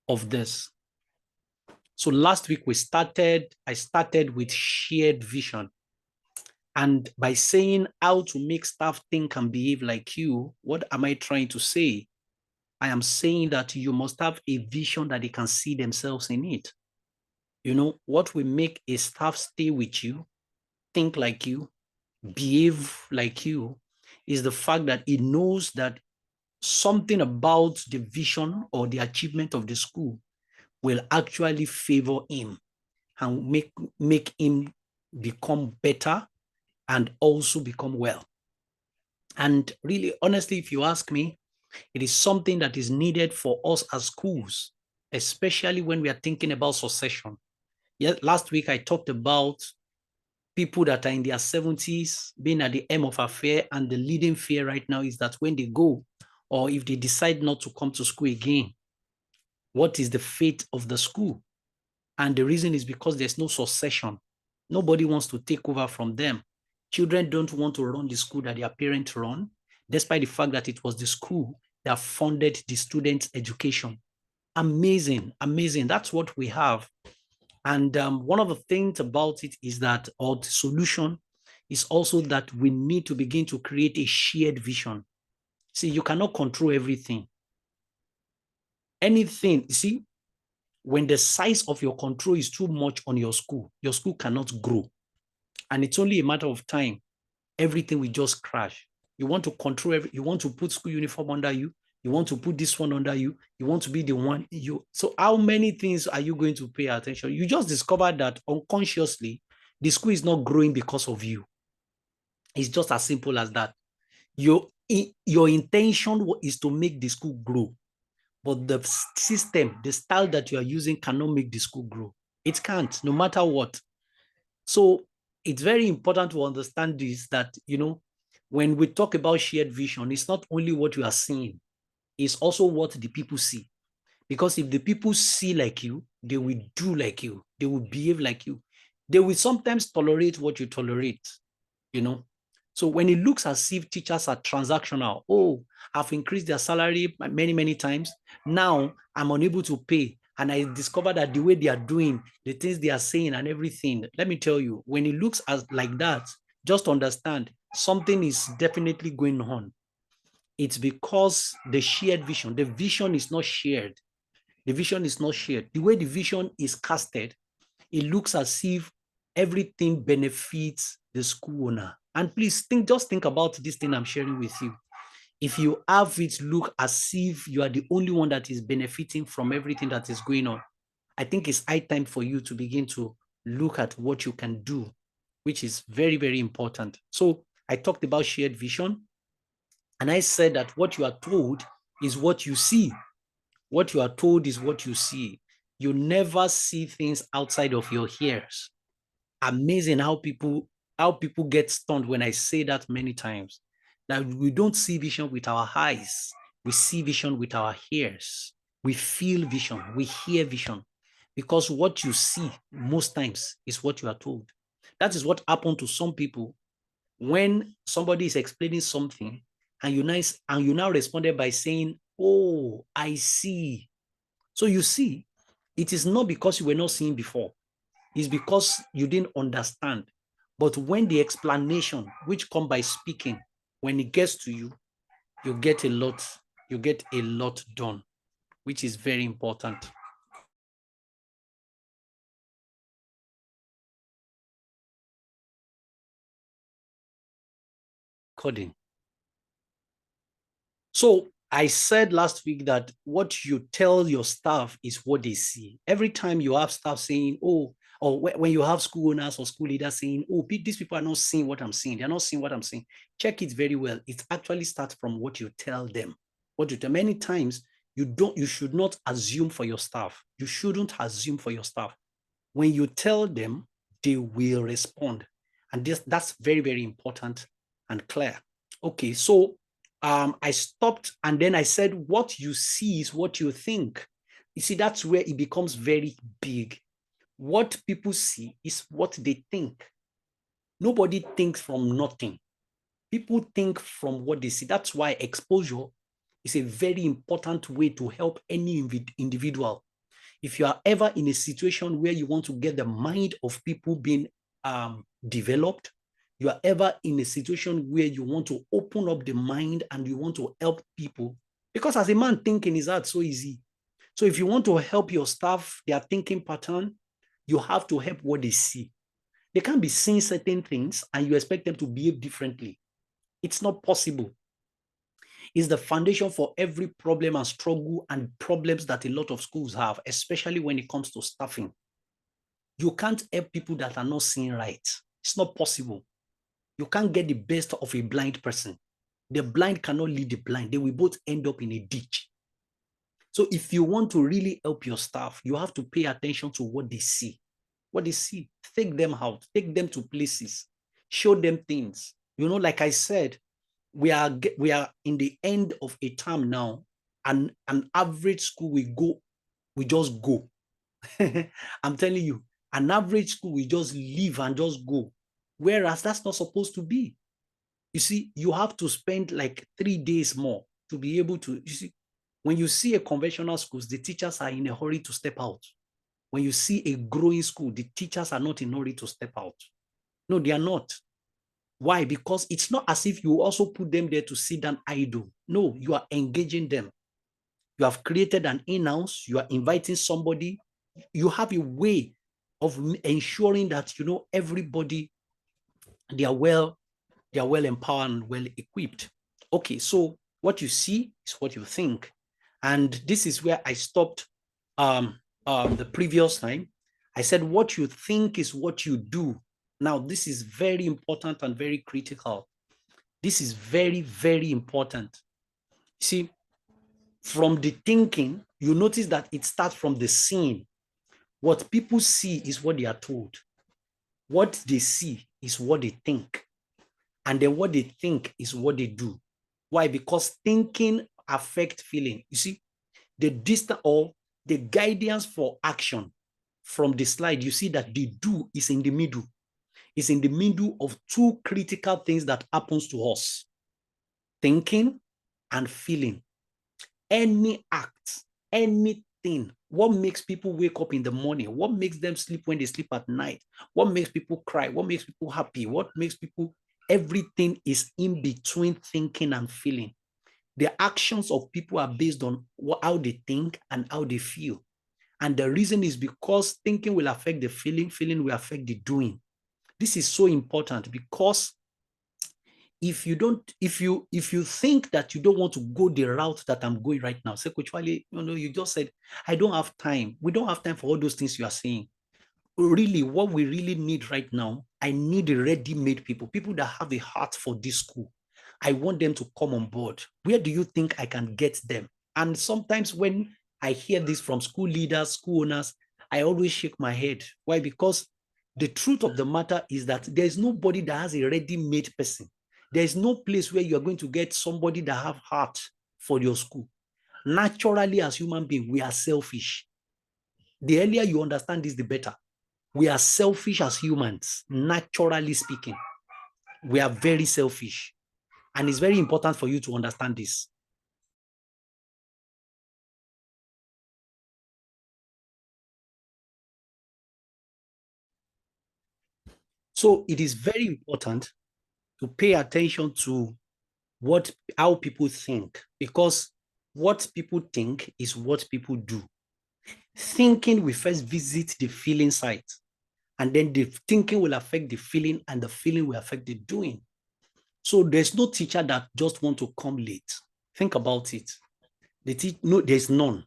of this. So last week I started with shared vision. And by saying how to make staff think and behave like you, what am I trying to say? I am saying that you must have a vision that they can see themselves in it. You know, what will make a staff stay with you, think like you, behave like you, is the fact that it knows that something about the vision or the achievement of the school will actually favor him and make him become better and also become well. And really, honestly, if you ask me, it is something that is needed for us as schools, especially when we are thinking about succession. Yeah, last week I talked about people that are in their 70s being at the end of affair, and the leading fear right now is that when they go, or if they decide not to come to school again, what is the fate of the school? And the reason is because there's no succession. Nobody wants to take over from them. Children don't want to run the school that their parents run, despite the fact that it was the school that funded the students' education. Amazing, amazing. That's what we have. And one of the things about it is that, or the solution is also that we need to begin to create a shared vision. See, you cannot control everything. Anything, see, when the size of your control is too much on your school cannot grow. And it's only a matter of time. Everything will just crash. You want to control, you want to put school uniform under you. You want to put this one under you. You want to be the one. So how many things are you going to pay attention? You just discovered that unconsciously, the school is not growing because of you. It's just as simple as that. Your intention is to make the school grow. But the system, the style that you are using cannot make the school grow. It can't, no matter what. So it's very important to understand this, that, you know, when we talk about shared vision, it's not only what you are seeing, it's also what the people see. Because if the people see like you, they will do like you, they will behave like you. They will sometimes tolerate what you tolerate, you know. So when it looks as if teachers are transactional, oh, I've increased their salary many, many times. Now I'm unable to pay. And I discovered that the way they are doing, the things they are saying and everything, let me tell you, when it looks as like that, just understand something is definitely going on. It's because the shared vision, the vision is not shared. The vision is not shared. The way the vision is casted, it looks as if everything benefits the school owner. And please just think about this thing I'm sharing with you. If you have it look as if you are the only one that is benefiting from everything that is going on, I think it's high time for you to begin to look at what you can do, which is very, very important. So I talked about shared vision, and I said that what you are told is what you see. What you are told is what you see. You never see things outside of your ears. Amazing how people get stunned when I say that many times. That we don't see vision with our eyes. We see vision with our ears. We feel vision. We hear vision. Because what you see most times is what you are told. That is what happened to some people when somebody is explaining something and you now responded by saying, oh, I see. So you see, it is not because you were not seeing before. It's because you didn't understand. But when the explanation, which come by speaking, when it gets to you, you get a lot done, which is very important. Coding. So I said last week that what you tell your staff is what they see. Every time you have staff saying, oh, or when you have school owners or school leaders saying, oh, these people are not seeing what I'm seeing. They're not seeing what I'm seeing. Check it very well. It actually starts from what you tell them. What you tell. Many times you should not assume for your staff. You shouldn't assume for your staff. When you tell them, they will respond. And that's very, very important and clear. Okay, so I stopped and then I said, what you see is what you think. You see, that's where it becomes very big. What people see is what they think. Nobody thinks from nothing. People think from what they see. That's why exposure is a very important way to help any individual. If you are ever in a situation where you want to get the mind of people being developed, you are ever in a situation where you want to open up the mind and you want to help people, because as a man, thinking is hard, so easy. So if you want to help your staff, their thinking pattern, you have to help what they see. They can't be seeing certain things and you expect them to behave differently. It's not possible. It's the foundation for every problem and struggle and problems that a lot of schools have, especially when it comes to staffing. You can't help people that are not seeing right. It's not possible. You can't get the best of a blind person. The blind cannot lead the blind. They will both end up in a ditch. So if you want to really help your staff, you have to pay attention to what they see. What they see, take them out, take them to places, show them things. You know, like I said, we are in the end of a term now, and an average school we just go. I'm telling you, an average school we just leave and just go. Whereas that's not supposed to be. You see, you have to spend like 3 days more to be able to, you see, when you see a conventional schools, the teachers are in a hurry to step out. When you see a growing school, the teachers are not in a hurry to step out. No, they are not. Why? Because it's not as if you also put them there to sit down idle. No, you are engaging them. You have created an in-house, you are inviting somebody. You have a way of ensuring that, you know, everybody, they are well empowered and well equipped. Okay, so what you see is what you think. And this is where I stopped the previous time. I said, what you think is what you do. Now, this is very important and very critical. This is very, very important. See, from the thinking, you notice that it starts from the seeing. What people see is what they are told. What they see is what they think. And then what they think is what they do. Why? Because thinking affects feeling. You see, the distance or the guidance for action from the slide, you see that the do is in the middle. It's in the middle of two critical things that happens to us: thinking and feeling. Any act, anything, what makes people wake up in the morning, what makes them sleep when they sleep at night, what makes people cry, what makes people happy, what makes people, everything is in between thinking and feeling. The actions of people are based on how they think and how they feel. And the reason is because thinking will affect the feeling, feeling will affect the doing. This is so important because if you think that you don't want to go the route that I'm going right now, say, Coach Wale, you just said, I don't have time. We don't have time for all those things you are saying. Really, what we really need right now, I need ready-made people that have a heart for this school. I want them to come on board. Where do you think I can get them? And sometimes when I hear this from school leaders, school owners, I always shake my head. Why? Because the truth of the matter is that there's nobody that has a ready-made person. There's no place where you're going to get somebody that have heart for your school. Naturally, as human beings, we are selfish. The earlier you understand this, the better. We are selfish as humans, naturally speaking. We are very selfish. And it's very important for you to understand this. So it is very important to pay attention to how people think, because what people think is what people do. Thinking will first visit the feeling side, and then the thinking will affect the feeling, and the feeling will affect the doing. So there's no teacher that just want to come late. Think about it. No, there's none.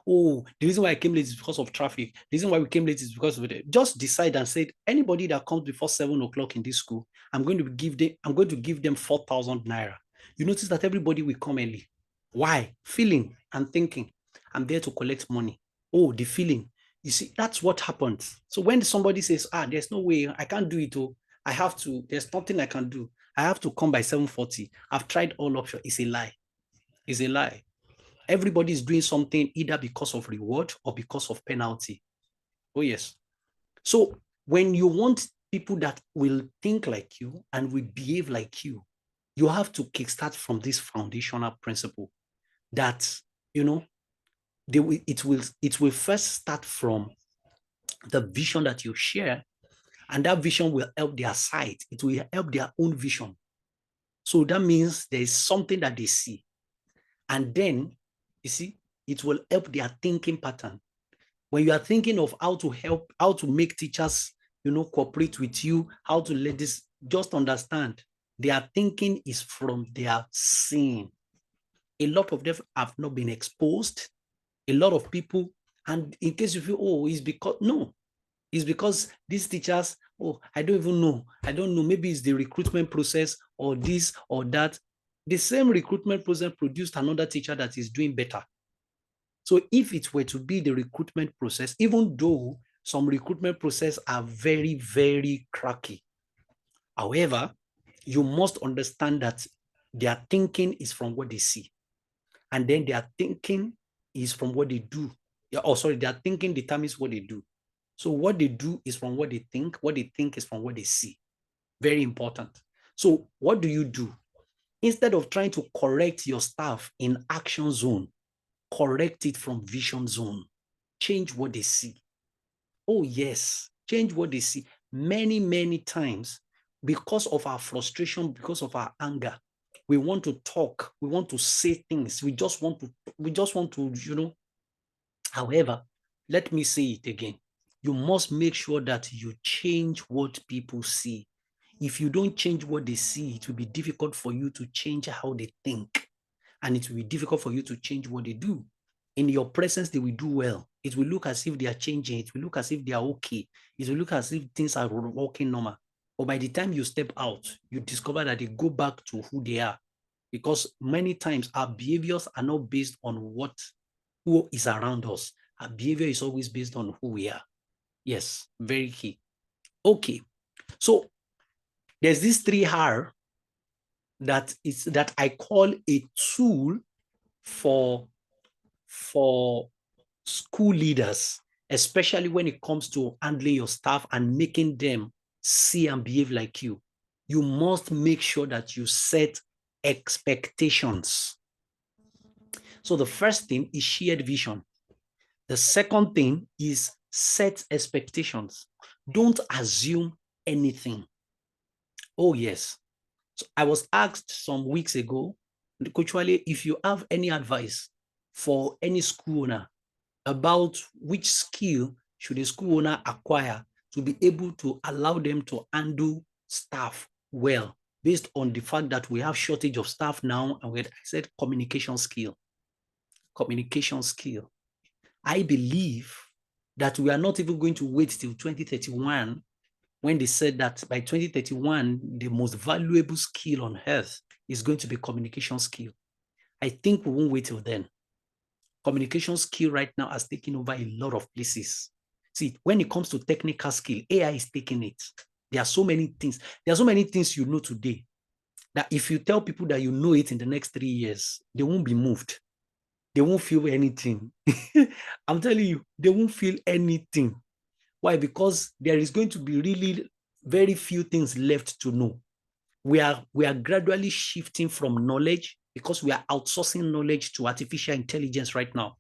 Oh, the reason why I came late is because of traffic. The reason why we came late is because of it. Just decide and say, anybody that comes before 7 o'clock in this school, I'm going to give them 4,000 naira. You notice that everybody will come early. Why? Feeling and thinking. I'm there to collect money. Oh, the feeling. You see, that's what happens. So when somebody says, there's no way, I can't do it. Oh, I have to, there's nothing I can do. I have to come by 7:40. I've tried all options. It's a lie. It's a lie. Everybody is doing something either because of reward or because of penalty. Oh, yes. So when you want people that will think like you and will behave like you, you have to kickstart from this foundational principle that, it will first start from the vision that you share, and that vision will help their sight. It will help their own vision. So that means there is something that they see. And then, you see, it will help their thinking pattern. When you are thinking of how to help, how to make teachers, cooperate with you, how to let this, just understand, their thinking is from their seeing. A lot of them have not been exposed. A lot of people, and in case you feel, oh, it's because, no, it's because these teachers, oh, I don't even know. I don't know. Maybe it's the recruitment process or this or that. The same recruitment process produced another teacher that is doing better. So if it were to be the recruitment process, even though some recruitment process are very, very cracky, however, you must understand that their thinking is from what they see. And then their thinking is from what they do. Their thinking determines what they do. So what they do is from what they think is from what they see. Very important. So what do? Instead of trying to correct your staff in action zone, correct it from vision zone. Change what they see. Oh yes, change what they see. Many, many times, because of our frustration, because of our anger, we want to talk, we want to say things, we just want to, however, let me say it again. You must make sure that you change what people see. If you don't change what they see, it will be difficult for you to change how they think. And it will be difficult for you to change what they do. In your presence, they will do well. It will look as if they are changing. It will look as if they are okay. It will look as if things are working normal. But by the time you step out, you discover that they go back to who they are. Because many times our behaviors are not based on who is around us. Our behavior is always based on who we are. Yes, very key. Okay, so there's this 3R that I call a tool for school leaders, especially when it comes to handling your staff and making them see and behave like you. You must make sure that you set expectations. So the first thing is shared vision. The second thing is set expectations. Don't assume anything. Oh, yes. So I was asked some weeks ago, Coach Wale, if you have any advice for any school owner about which skill should a school owner acquire to be able to allow them to handle staff well, based on the fact that we have shortage of staff now, and I said communication skill. Communication skill. I believe that we are not even going to wait till 2031 when they said that by 2031, the most valuable skill on earth is going to be communication skill. I think we won't wait till then. Communication skill right now has taken over a lot of places. See, when it comes to technical skill, AI is taking it. There are so many things. There are so many things you know today that if you tell people that you know it in the next 3 years, they won't be moved. They won't feel anything. I'm telling you, they won't feel anything. Why? Because there is going to be really very few things left to know. We are gradually shifting from knowledge, because we are outsourcing knowledge to artificial intelligence right now.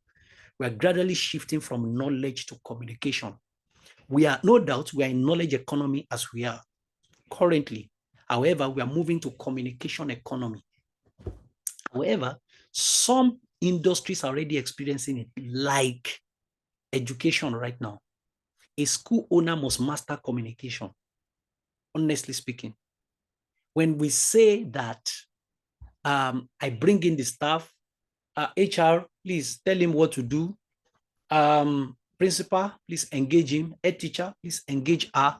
We are gradually shifting from knowledge to communication. We are, no doubt, we are in knowledge economy as we are currently. However, we are moving to communication economy. However, some industries are already experiencing it, like education right now. A school owner must master communication, honestly speaking. When we say that I bring in the staff, HR, please tell him what to do. Principal, please engage him. Head teacher, please engage her.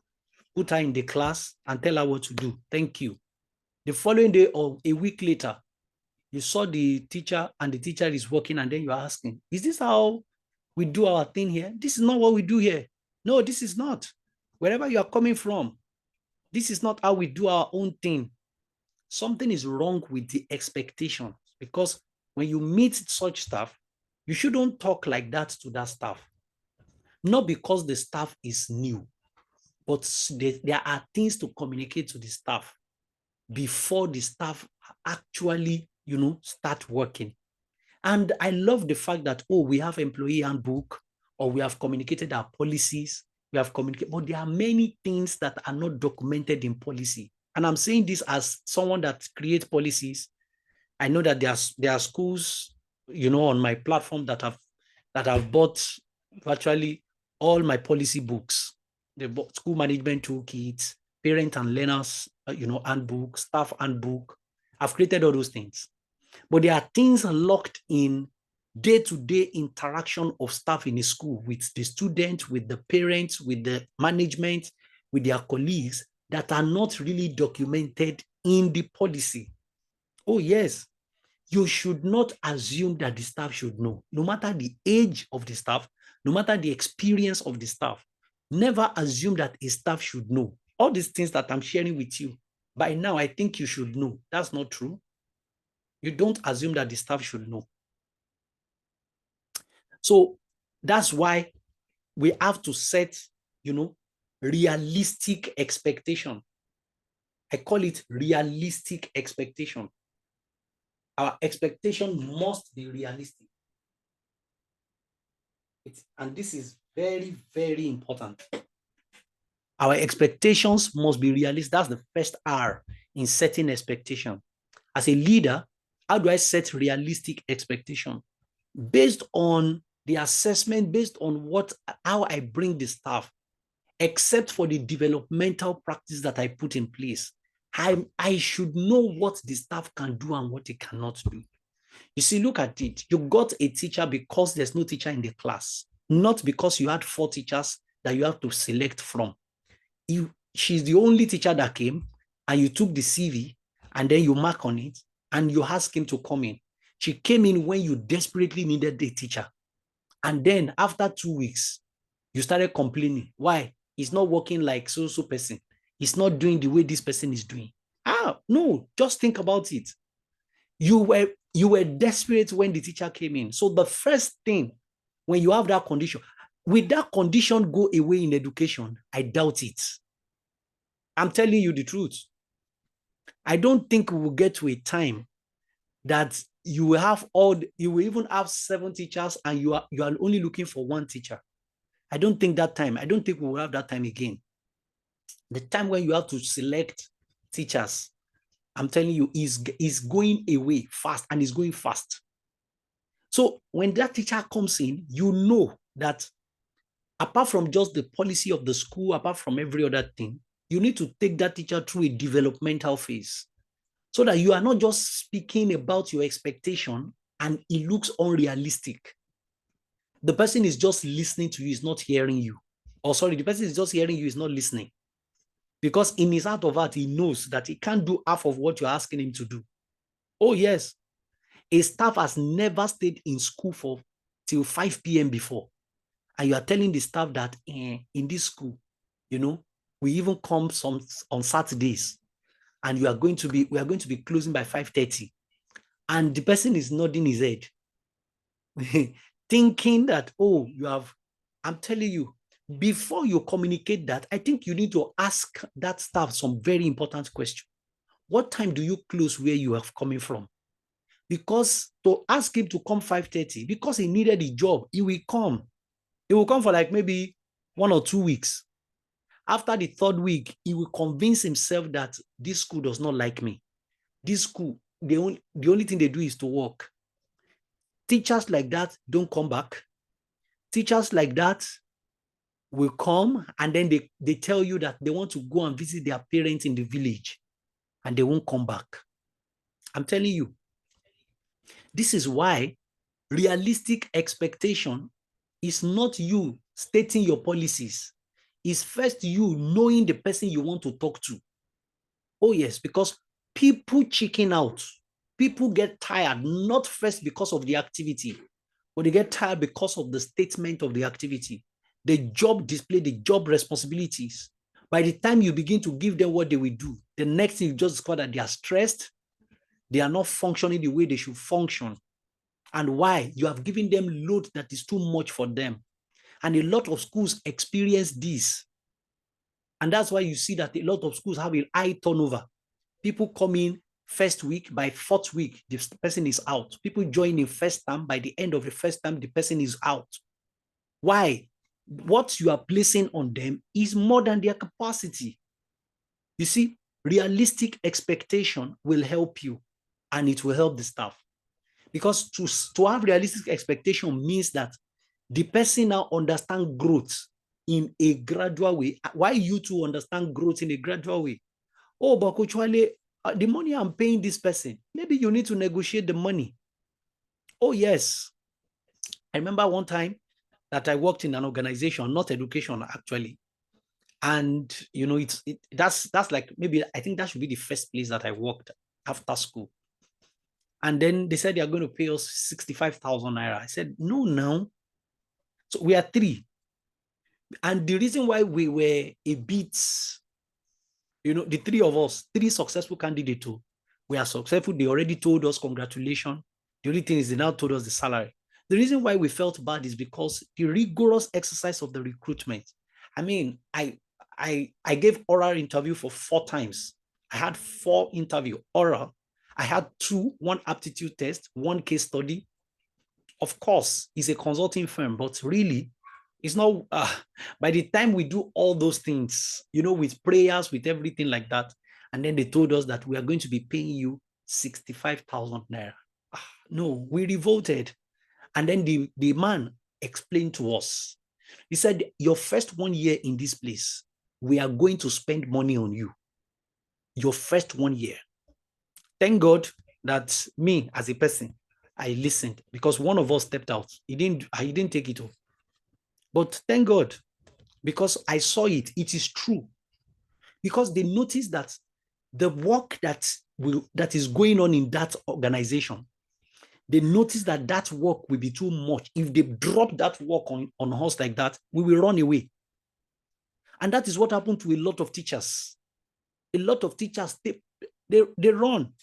Put her in the class and tell her what to do. Thank you. The following day or a week later, you saw the teacher and the teacher is working, and then you're asking, is this how we do our thing here? This is not what we do here. No, this is not. Wherever you are coming from, this is not how we do our own thing. Something is wrong with the expectations, because when you meet such staff, you shouldn't talk like that to that staff. Not because the staff is new, but there are things to communicate to the staff before the staff actually, start working. And I love the fact that, oh, we have employee handbook, or we have communicated our policies, we have communicated, but there are many things that are not documented in policy. And I'm saying this as someone that creates policies. I know that there are schools, on my platform that have bought virtually all my policy books. They bought school management toolkits, parent and learners, handbook, staff handbook. I've created all those things. But there are things locked in day-to-day interaction of staff in a school with the students, with the parents, with the management, with their colleagues that are not really documented in the policy. Oh, yes. You should not assume that the staff should know, no matter the age of the staff, no matter the experience of the staff. Never assume that a staff should know. All these things that I'm sharing with you, by now, I think you should know. That's not true. You don't assume that the staff should know. So that's why we have to set, realistic expectation. I call it realistic expectation. Our expectation must be realistic. And this is very, very important. Our expectations must be realistic. That's the first R in setting expectation. As a leader, how do I set realistic expectation? Based on the assessment, based on how I bring the staff, except for the developmental practice that I put in place. I should know what the staff can do and what it cannot do. You see, look at it. You got a teacher because there's no teacher in the class, not because you had 4 teachers that you have to select from. She's the only teacher that came, and you took the CV and then you mark on it and you ask him to come in. She came in when you desperately needed a teacher. And then after 2 weeks, you started complaining. Why? He's not working like so person. He's not doing the way this person is doing. No, just think about it. You were desperate when the teacher came in. So the first thing, when you have that condition, will that condition go away in education? I doubt it. I'm telling you the truth. I don't think we will get to a time that you will even have 7 teachers and you are only looking for 1 teacher. I don't think we will have that time again. The time when you have to select teachers, I'm telling you, is going away fast, and is going fast. So when that teacher comes in, you know that apart from just the policy of the school, apart from every other thing, you need to take that teacher through a developmental phase so that you are not just speaking about your expectation and it looks unrealistic. The person is just listening to you, is not hearing you. Or sorry, the person is just hearing you, is not listening. Because in his heart of heart, he knows that he can't do half of what you're asking him to do. Oh, yes. A staff has never stayed in school till 5 p.m. before. And you are telling the staff that in this school, we even come on Saturdays, and we are going to be closing by 5:30. And the person is nodding his head, thinking that, oh, I'm telling you, before you communicate that, I think you need to ask that staff some very important questions. What time do you close where you are coming from? Because to ask him to come 5:30, because he needed a job, he will come. He will come for like maybe 1 or 2 weeks. After the 3rd week, he will convince himself that this school does not like me. This school, the only thing they do is to work. Teachers like that don't come back. Teachers like that will come, and then they tell you that they want to go and visit their parents in the village, and they won't come back. I'm telling you, this is why realistic expectation is not you stating your policies. It's first you knowing the person you want to talk to. Oh, yes, because people chicken out. People get tired, not first because of the activity, but they get tired because of the statement of the activity, the job display, the job responsibilities. By the time you begin to give them what they will do, the next thing you just discover that they are stressed, they are not functioning the way they should function. And why? You have given them load that is too much for them. And a lot of schools experience this. And that's why you see that a lot of schools have a high turnover. People come in First week, by fourth week, the person is out. People join in first term, by the end of the first term, the person is out. Why? What you are placing on them is more than their capacity. You see, realistic expectation will help you and it will help the staff. Because to have realistic expectation means that the person now understand growth in a gradual way. Why you to understand growth in a gradual way? Oh, but Coach Wale, the money I'm paying this person, maybe you need to negotiate the money. Oh, yes. I remember one time that I worked in an organization, not education actually. And you know, that's like, maybe I think that should be the first place that I worked after school. And then they said they are going to pay us 65,000 naira. I said, no. So we are three. And the reason why we were a bit, you know, the three of us, three successful candidates, we are successful. They already told us congratulations. The only thing is they now told us the salary. The reason why we felt bad is because the rigorous exercise of the recruitment. I mean, I gave oral interview for 4 times. I had 4 interview oral. I had 2, 1 aptitude test, 1 case study. Of course, it's a consulting firm, but really, it's not, by the time we do all those things, you know, with prayers, with everything like that, and then they told us that we are going to be paying you 65,000 naira. No, we revolted. And then the man explained to us, he said, your first 1 year in this place, we are going to spend money on you. Your first 1 year. Thank God that me as a person, I listened, because one of us stepped out. He didn't take it off. But thank God, because I saw it. It is true. Because they noticed that the work that is going on in that organization, they notice that that work will be too much. If they drop that work on us like that, we will run away. And that is what happened to a lot of teachers. A lot of teachers, they run.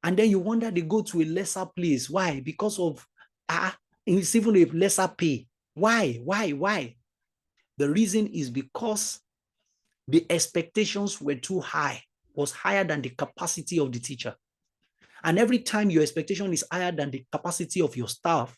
And then you wonder, they go to a lesser place. Why? Because of, it's even a lesser pay. Why? The reason is because the expectations were too high, was higher than the capacity of the teacher. And every time your expectation is higher than the capacity of your staff,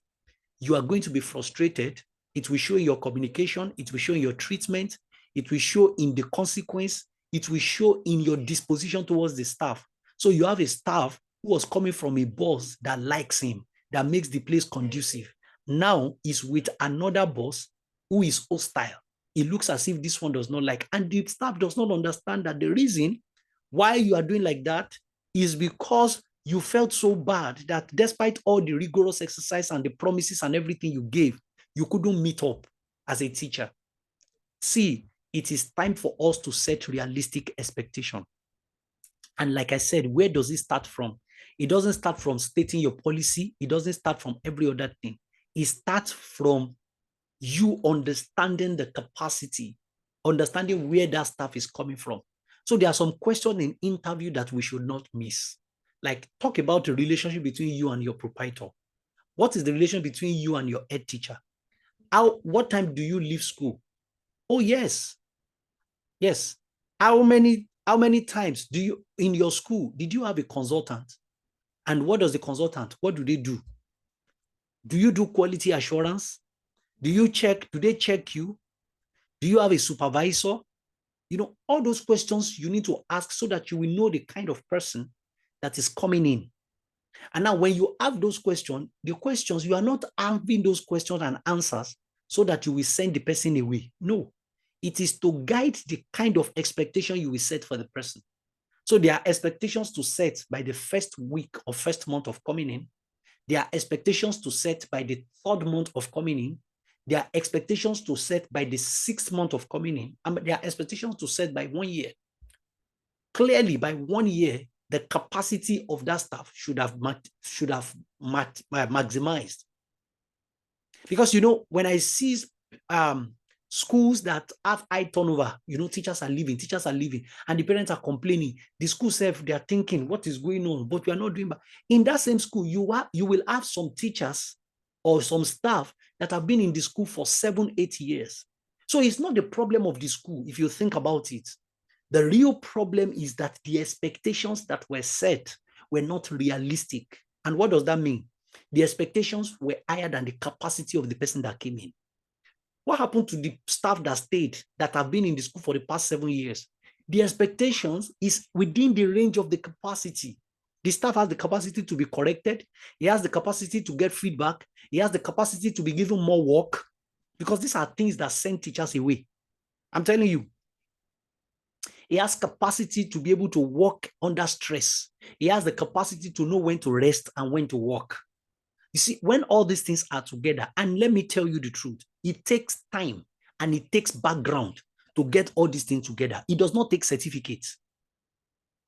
you are going to be frustrated. It will show in your communication. It will show in your treatment. It will show in the consequence. It will show in your disposition towards the staff. So you have a staff who was coming from a boss that likes him, that makes the place conducive. Now is with another boss who is hostile. It looks as if this one does not like, and the staff does not understand that the reason why you are doing like that is because you felt so bad that despite all the rigorous exercise and the promises and everything you gave, you couldn't meet up as a teacher. See, it is time for us to set realistic expectation. And like I said, where does it start from? It doesn't start from stating your policy. It doesn't start from every other thing. It starts from you understanding the capacity, understanding where that staff is coming from. So there are some questions in interview that we should not miss. Like, talk about the relationship between you and your proprietor. What is the relation between you and your head teacher? What time do you leave school? Oh, yes. How many times do you, in your school, did you have a consultant? And what does the consultant, what do they do? Do you do quality assurance? Do they check you? Do you have a supervisor? You know, all those questions you need to ask so that you will know the kind of person that is coming in. And now when you have those questions, you are not having those questions and answers so that you will send the person away. No, it is to guide the kind of expectation you will set for the person. So there are expectations to set by the first week or first month of coming in. There are expectations to set by the 3rd month of coming in. There are expectations to set by the 6th month of coming in. And there are expectations to set by 1 year. Clearly, by 1 year, the capacity of that staff should have maximized. Because, you know, when I see schools that have high turnover, you know, teachers are leaving, and the parents are complaining. The school self, they are thinking, what is going on? But we are not doing that. In that same school, you will have some teachers or some staff that have been in the school for 7, 8 years. So it's not the problem of the school, if you think about it. The real problem is that the expectations that were set were not realistic. And what does that mean? The expectations were higher than the capacity of the person that came in. What happened to the staff that stayed, that have been in the school for the past 7 years? The expectations is within the range of the capacity. The staff has the capacity to be corrected. He has the capacity to get feedback. He has the capacity to be given more work, because these are things that send teachers away. I'm telling you. He has capacity to be able to work under stress. He has the capacity to know when to rest and when to work. You see, when all these things are together, and let me tell you the truth, it takes time and it takes background to get all these things together. It does not take certificates,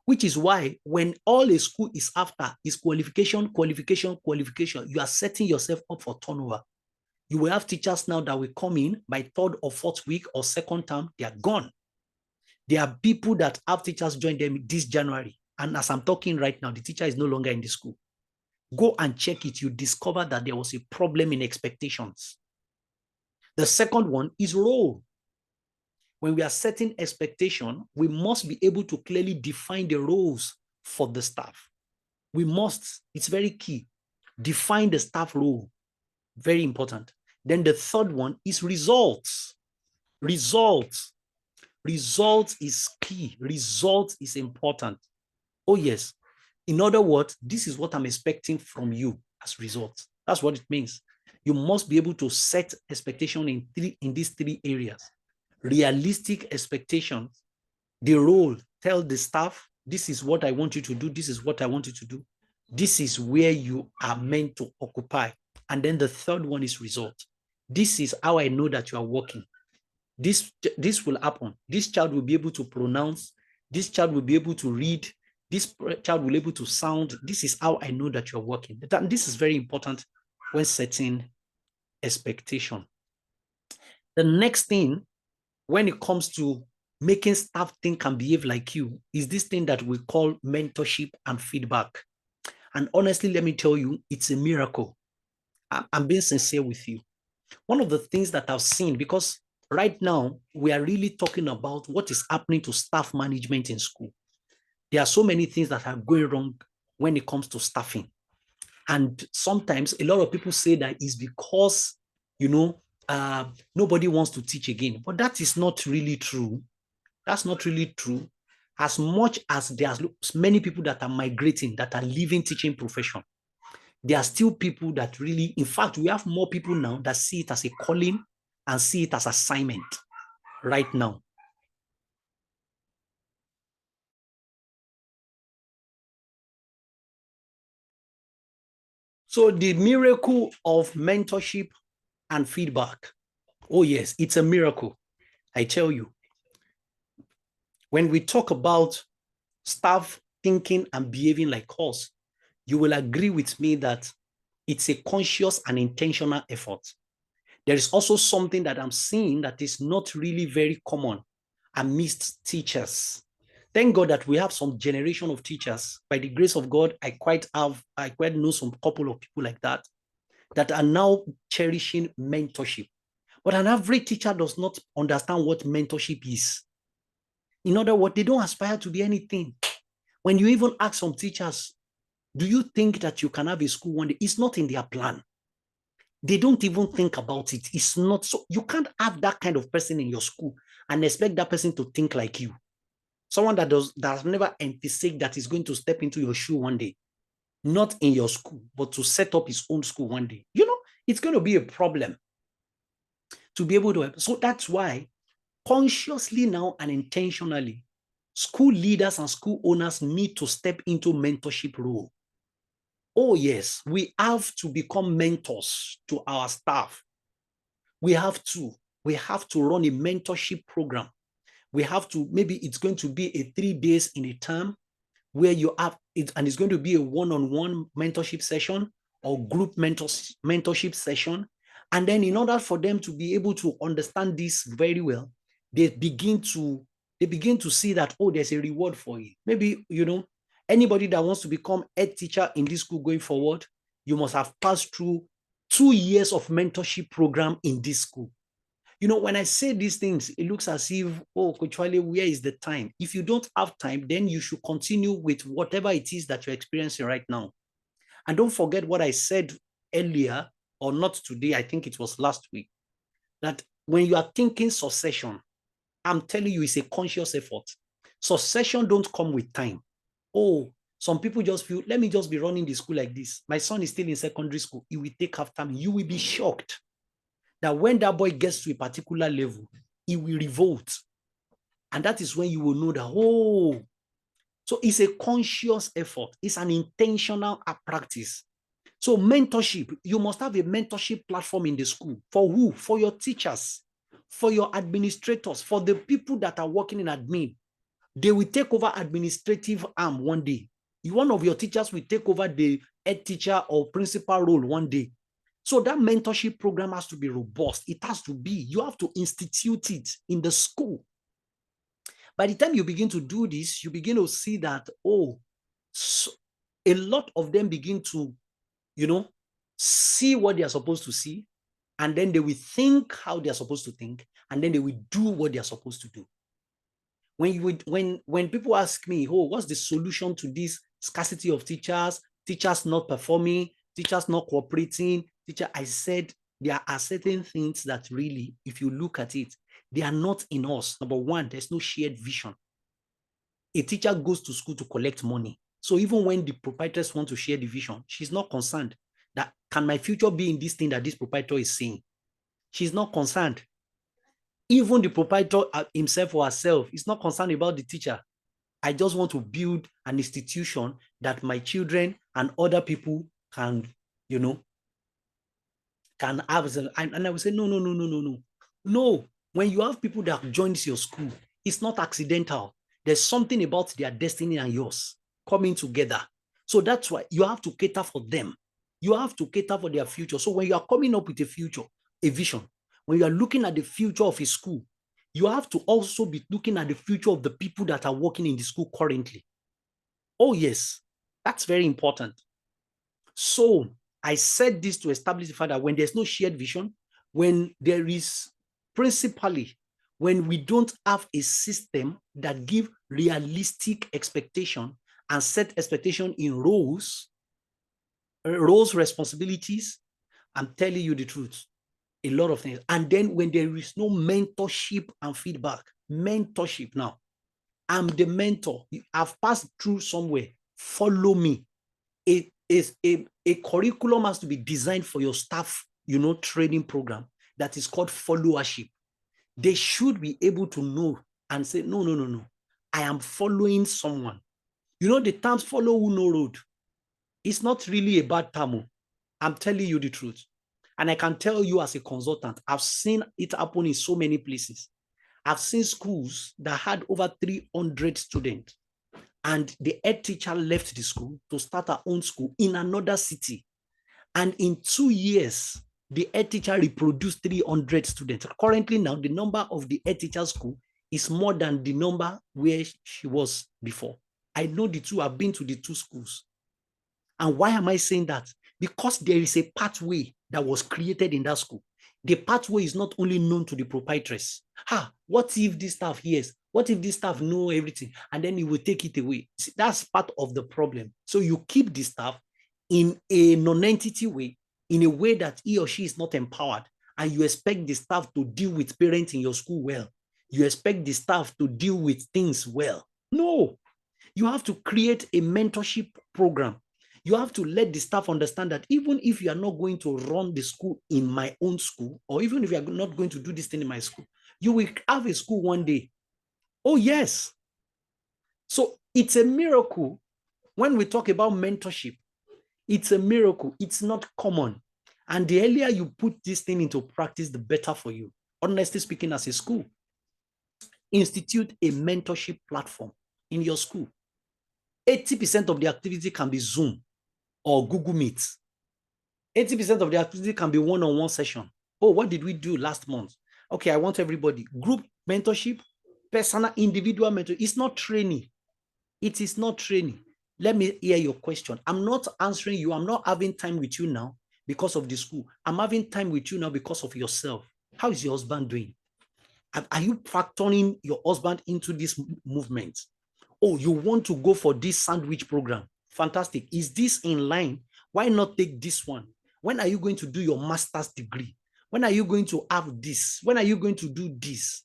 which is why when all a school is after is qualification, qualification, qualification, you are setting yourself up for turnover. You will have teachers now that will come in by third or fourth week or second term, they are gone. There are people that have teachers join them this January. And as I'm talking right now, the teacher is no longer in the school. Go and check it. You discover that there was a problem in expectations. The second one is role. When we are setting expectation, we must be able to clearly define the roles for the staff. We must, it's very key. Define the staff role. Very important. Then the third one is results. Results. Results is key. Results is important. Oh, yes. In other words, this is what I'm expecting from you as results. That's what it means. You must be able to set expectation in these three areas. Realistic expectations, the role, tell the staff, this is what I want you to do. This is what I want you to do. This is where you are meant to occupy. And then the third one is result. This is how I know that you are working. This will happen. This child will be able to pronounce. This child will be able to read. This child will be able to sound. This is how I know that you're working. This is very important when setting expectation. The next thing, when it comes to making staff think and behave like you, is this thing that we call mentorship and feedback. And honestly, let me tell you, it's a miracle. I'm being sincere with you. One of the things that I've seen, because right now we are really talking about what is happening to staff management in school. There are so many things that are going wrong when it comes to staffing. And sometimes a lot of people say that it's because, nobody wants to teach again. But that is not really true. That's not really true. As much as there's many people that are migrating, that are leaving teaching profession, there are still people that really, in fact, we have more people now that see it as a calling and see it as assignment right now. So the miracle of mentorship and feedback. Oh yes, it's a miracle. I tell you. When we talk about staff thinking and behaving like us, you will agree with me that it's a conscious and intentional effort. There is also something that I'm seeing that is not really very common amidst teachers. Thank God that we have some generation of teachers. By the grace of God, I quite know some couple of people like that are now cherishing mentorship. But an average teacher does not understand what mentorship is. In other words, they don't aspire to be anything. When you even ask some teachers, do you think that you can have a school one day? It's not in their plan. They don't even think about it. It's not so. You can't have that kind of person in your school and expect that person to think like you. Someone that has never envisaged that is going to step into your shoe one day, not in your school, but to set up his own school one day. It's going to be a problem to be able to help. So that's why consciously now and intentionally, school leaders and school owners need to step into mentorship role. Oh yes, we have to become mentors to our staff. We have to run a mentorship program. We have to, maybe it's going to be a 3 days in a term where you have it, and it's going to be a one-on-one mentorship session or group mentorship session. And then in order for them to be able to understand this very well, they begin to see that, oh, there's a reward for it. Maybe, anybody that wants to become head teacher in this school going forward, you must have passed through 2 years of mentorship program in this school. You know, when I say these things, it looks as if, oh, Coach Wale, where is the time? If you don't have time, then you should continue with whatever it is that you're experiencing right now. And don't forget what I said earlier, or not today, I think it was last week, that when you are thinking succession, I'm telling you, it's a conscious effort. Succession don't come with time. Oh, some people just feel, let me just be running the school like this. My son is still in secondary school. It will take half time. You will be shocked that when that boy gets to a particular level, he will revolt. And that is when you will know that, oh, so it's a conscious effort. It's an intentional practice. So mentorship, you must have a mentorship platform in the school. For who? For your teachers, for your administrators, for the people that are working in admin. They will take over administrative arm one day. One of your teachers will take over the head teacher or principal role one day. So that mentorship program has to be robust. It has to be. You have to institute it in the school. By the time you begin to do this, you begin to see that, oh, so a lot of them begin to, see what they are supposed to see, and then they will think how they are supposed to think, and then they will do what they are supposed to do. When people ask me, oh, what's the solution to this scarcity of teachers not performing, teachers not cooperating, I said there are certain things that really, if you look at it, they are not in us. Number one, there's no shared vision. A teacher goes to school to collect money. So even when the proprietress wants to share the vision, she's not concerned that, can my future be in this thing that this proprietor is saying? She's not concerned. Even the proprietor himself or herself is not concerned about the teacher. I just want to build an institution that my children and other people can, can have. And I would say, no. When you have people that joins your school, it's not accidental. There's something about their destiny and yours coming together. So that's why you have to cater for them. You have to cater for their future. So when you are coming up with a future, a vision, when you are looking at the future of a school, you have to also be looking at the future of the people that are working in the school currently. Oh, yes, that's very important. So I said this to establish the fact that when there's no shared vision, when there is principally, when we don't have a system that give realistic expectation and set expectation in roles, responsibilities, I'm telling you the truth, a lot of things. And then when there is no mentorship and feedback, mentorship now, I'm the mentor. I've passed through somewhere. Follow me. A curriculum has to be designed for your staff, training program that is called followership. They should be able to know and say, no. I am following someone. The terms follow who know road. It's not really a bad term. I'm telling you the truth. And I can tell you as a consultant, I've seen it happen in so many places. I've seen schools that had over 300 students, and the head teacher left the school to start her own school in another city. And in 2 years, the head teacher reproduced 300 students. Currently now, the number of the head teacher school is more than the number where she was before. I know the two. I've been to the two schools. And why am I saying that? Because there is a pathway that was created in that school. The pathway is not only known to the proprietress. What if this staff hears? What if this staff know everything? And then he will take it away. See, that's part of the problem. So you keep the staff in a non-entity way, in a way that he or she is not empowered, and you expect the staff to deal with parents in your school well. You expect the staff to deal with things well. No, you have to create a mentorship program. You have to let the staff understand that even if you are not going to run the school in my own school, or even if you are not going to do this thing in my school, you will have a school one day. Oh, yes. So it's a miracle when we talk about mentorship. It's a miracle. It's not common. And the earlier you put this thing into practice, the better for you. Honestly speaking, as a school, institute a mentorship platform in your school. 80% of the activity can be Zoom or Google Meet. 80% of the activity can be one-on-one session. Oh, what did we do last month? Okay, I want everybody. Group mentorship, personal, individual mentor. It's not training. It is not training. Let me hear your question. I'm not answering you. I'm not having time with you now because of the school. I'm having time with you now because of yourself. How is your husband doing? Are you factoring your husband into this movement? Oh, you want to go for this sandwich program? Fantastic. Is this in line? Why not take this one? When are you going to do your master's degree? When are you going to have this? When are you going to do this?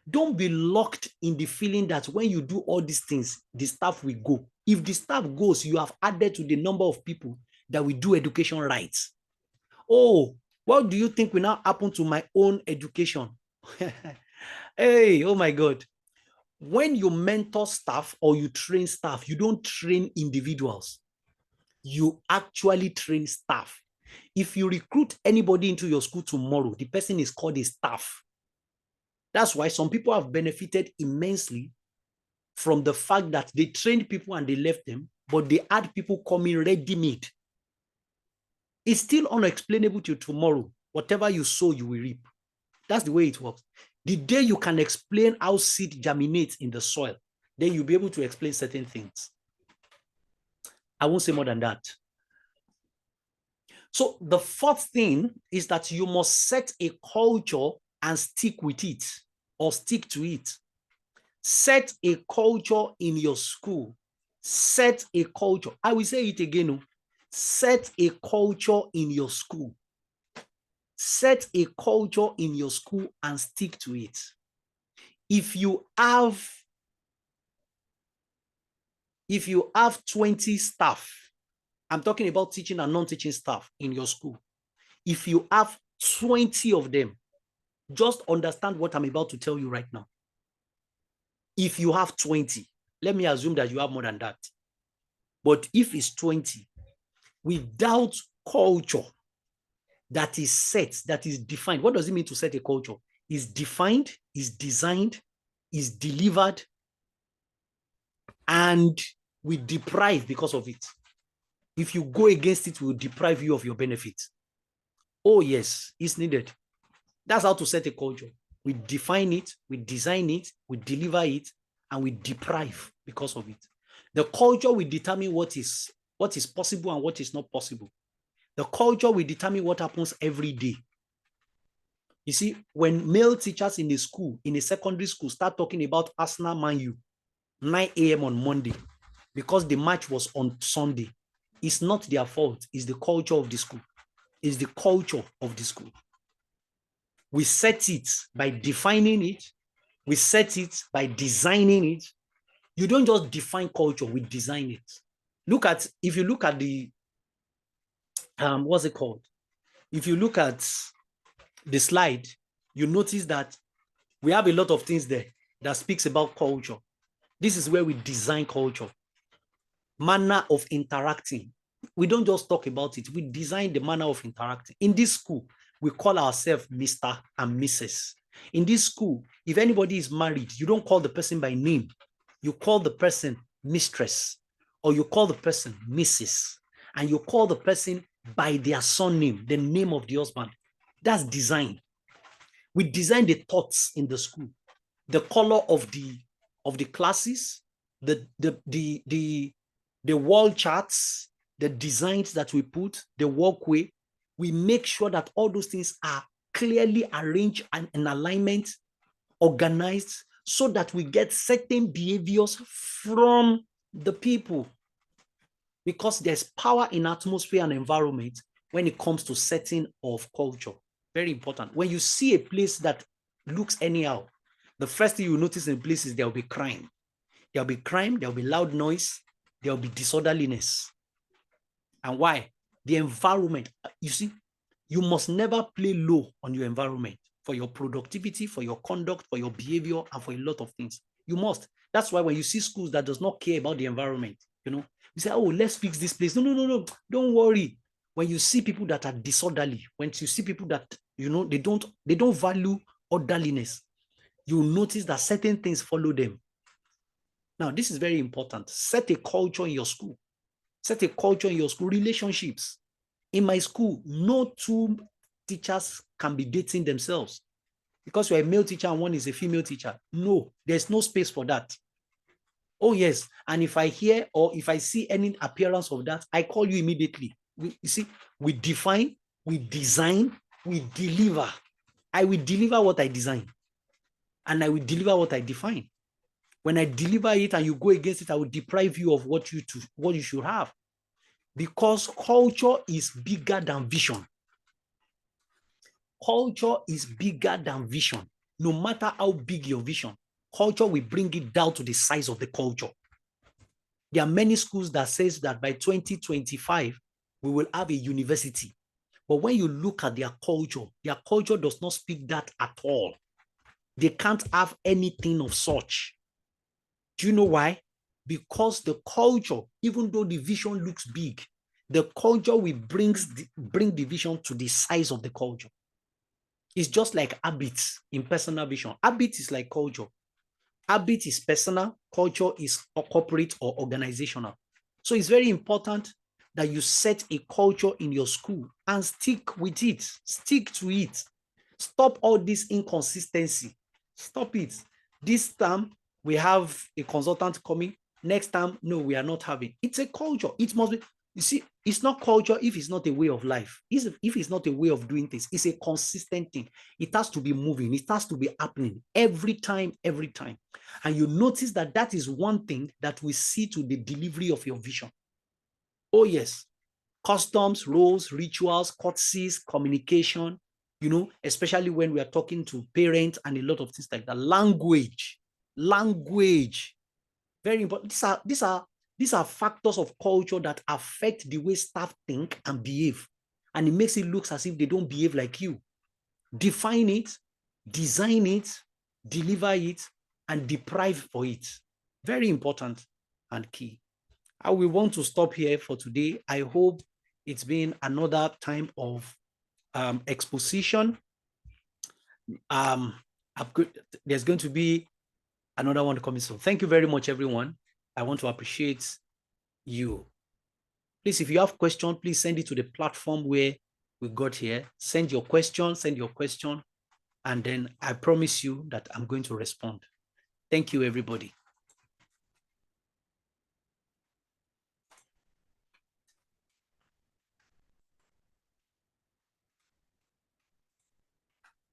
Don't be locked in the feeling that when you do all these things, the staff will go. If the staff goes, you have added to the number of people that will do education rights. Oh, what do you think will now happen to my own education? Hey, oh my God. When you mentor staff or you train staff, you don't train individuals. You actually train staff. If you recruit anybody into your school tomorrow, the person is called a staff. That's why some people have benefited immensely from the fact that they trained people and they left them, but they had people coming ready-made. It's still unexplainable till tomorrow. Whatever you sow, you will reap. That's the way it works. The day you can explain how seed germinates in the soil, then you'll be able to explain certain things. I won't say more than that. So the fourth thing is that you must set a culture and stick with it or stick to it. Set a culture in your school. Set a culture. I will say it again. Set a culture in your school. Set a culture in your school and stick to it. If you have 20 staff, I'm talking about teaching and non-teaching staff in your school. If you have 20 of them, just understand what I'm about to tell you right now. If you have 20, let me assume that you have more than that. But if it's 20, without culture that is set, that is defined. What does it mean to set a culture? Is defined, is designed, is delivered, and we deprive because of it. If you go against it, we will deprive you of your benefits. Oh yes, it's needed. That's how to set a culture. We define it, we design it, we deliver it, and we deprive because of it. The culture will determine what is possible and what is not possible. The culture will determine what happens every day. You see, when male teachers in a school, in a secondary school, start talking about Arsenal Man U, 9 a.m. on Monday, because the match was on Sunday, it's not their fault. It's the culture of the school. It's the culture of the school. We set it by defining it. We set it by designing it. You don't just define culture, we design it. If you look at the, what's it called? If you look at the slide, you notice that we have a lot of things there that speaks about culture. This is where we design culture. Manner of interacting. We don't just talk about it. We design the manner of interacting. In this school, we call ourselves Mr. and Mrs. In this school, if anybody is married, you don't call the person by name. You call the person mistress, or you call the person Mrs. And you call the person by their surname, the name of the husband. That's design. We design the thoughts in the school, the color of the classes, the wall charts, the designs that we put, the walkway. We make sure that all those things are clearly arranged and in alignment, organized, so that we get certain behaviors from the people. Because there's power in atmosphere and environment when it comes to setting of culture. Very important. When you see a place that looks anyhow, the first thing you notice in place is there will be crime. There will be crime, there will be loud noise, there will be disorderliness. And why? The environment. You see, you must never play low on your environment for your productivity, for your conduct, for your behavior, and for a lot of things. You must. That's why when you see schools that does not care about the environment, you say, oh, let's fix this place. No. Don't worry. When you see people that are disorderly, when you see people that, they don't value orderliness, you notice that certain things follow them. Now, this is very important. Set a culture in your school. Set a culture in your school. Relationships. In my school, no two teachers can be dating themselves because you're a male teacher and one is a female teacher. No, there's no space for that. Oh, yes. And if I hear or if I see any appearance of that, I call you immediately. You see, we define, we design, we deliver. I will deliver what I design, and I will deliver what I define. When I deliver it and you go against it, I will deprive you of what you should have. Because culture is bigger than vision. Culture is bigger than vision. No matter how big your vision, culture will bring it down to the size of the culture. There are many schools that says that by 2025, we will have a university. But when you look at their culture does not speak that at all. They can't have anything of such. Do you know why? Because the culture, even though the vision looks big, the culture will bring the vision to the size of the culture. It's just like habits in personal vision. Habit is like culture. Habit is personal, culture is corporate or organizational. So it's very important that you set a culture in your school and stick with it. Stick to it. Stop all this inconsistency. Stop it. This time, we have a consultant coming. Next time, no, we are not having. It's a culture. It must be. You see, it's not culture if it's not a way of life. If it's not a way of doing things, it's a consistent thing. It has to be moving. It has to be happening every time, every time. And you notice that that is one thing that we see to the delivery of your vision. Oh, yes. Customs, roles, rituals, courtesies, communication, you know, especially when we are talking to parents and a lot of things like that. Language, very important. These are factors of culture that affect the way staff think and behave. And it makes it look as if they don't behave like you. Define it, design it, deliver it, and deprive for it. Very important and key. I will want to stop here for today. I hope it's been another time of exposition. There's going to be another one coming soon. Thank you very much, everyone. I want to appreciate you. Please, if you have questions, please send it to the platform where we got here. Send your question, and then I promise you that I'm going to respond. Thank you, everybody.